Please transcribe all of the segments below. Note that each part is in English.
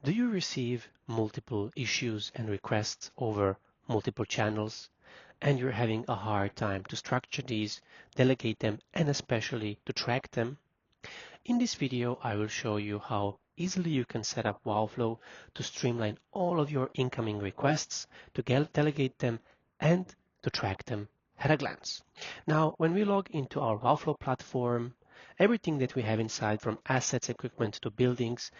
Do you receive multiple issues and requests over multiple channels, and you're having a hard time to structure these, delegate them, and especially to track them? In this video, I will show you how easily you can set up Wowflow to streamline all of your incoming requests, to delegate them, and to track them at a glance. Now, when we log into our Wowflow platform, everything that we have inside, from assets, equipment to buildings,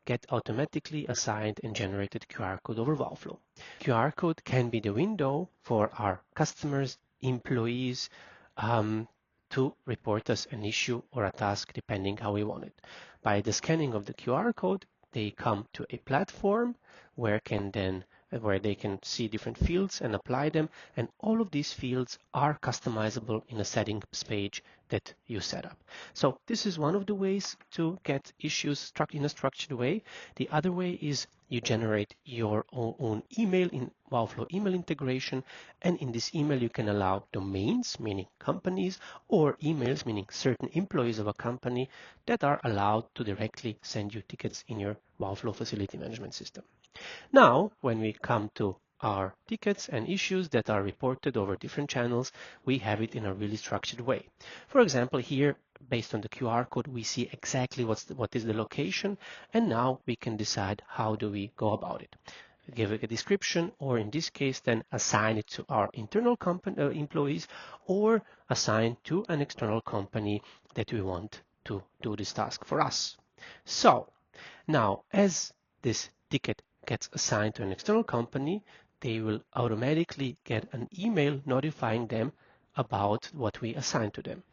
get automatically assigned and generated QR code over Wowflow. QR code can be the window for our customers, employees, to report us an issue or a task depending how we want it. By the scanning of the QR code, they come to a platform where they can see different fields and apply them, and all of these fields are customizable in a settings page that you set up. So this is one of the ways to get issues in a structured way. The other way is you generate your own email in Wowflow email integration, and in this email you can allow domains, meaning companies, or emails, meaning certain employees of a company, that are allowed to directly send you tickets in your Wowflow facility management system. Now, when we come to our tickets and issues that are reported over different channels, we have it in a really structured way. For example, here, based on the QR code, we see exactly what is the location, and now we can decide how do we go about it. Give it a description, or in this case, then assign it to our internal company employees, or assign to an external company that we want to do this task for us. So now, as this ticket gets assigned to an external company, they will automatically get an email notifying them about what we assigned to them.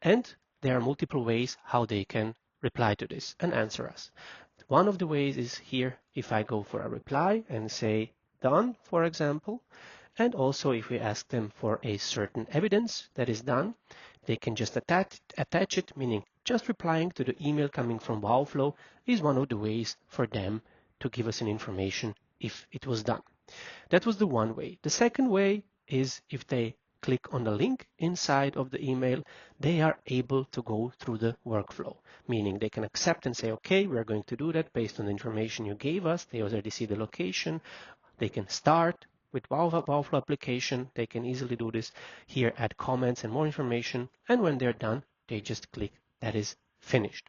And there are multiple ways how they can reply to this and answer us. One of the ways is here, if I go for a reply and say done, for example, and also if we ask them for a certain evidence that is done, they can just attach it, meaning just replying to the email coming from Wowflow is one of the ways for them to give us an information if it was done. That was the one way. The second way is if they click on the link inside of the email, they are able to go through the workflow, meaning they can accept and say, okay, we're going to do that based on the information you gave us. They already see the location. They can start with Wowflow application. They can easily do this here, add comments and more information. And when they're done, they just click that is finished.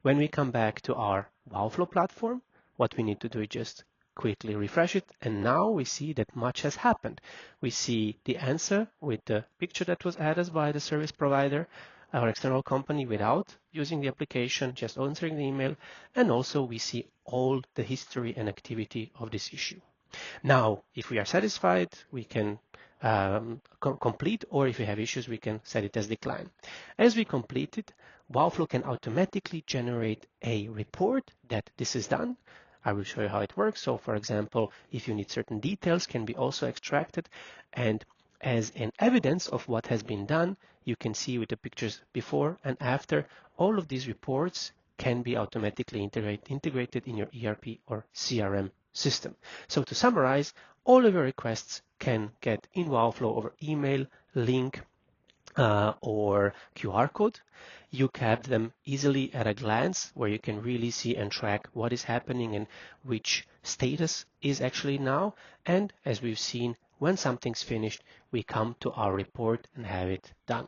When we come back to our Wowflow platform, what we need to do is just quickly refresh it, and now we see that much has happened. We see the answer with the picture that was added by the service provider, our external company, without using the application, just answering the email, and also we see all the history and activity of this issue. Now, if we are satisfied, we can complete, or if we have issues, we can set it as decline. As we complete it, Wowflow can automatically generate a report that this is done. I will show you how it works. So for example, if you need certain details, can be also extracted, and as an evidence of what has been done, you can see with the pictures before and after, all of these reports can be automatically integrated in your ERP or CRM system. So to summarize, all of your requests can get in Wowflow over email, link, or QR code. You have them easily at a glance, where you can really see and track what is happening and which status is actually now. And as we've seen, when something's finished, we come to our report and have it done.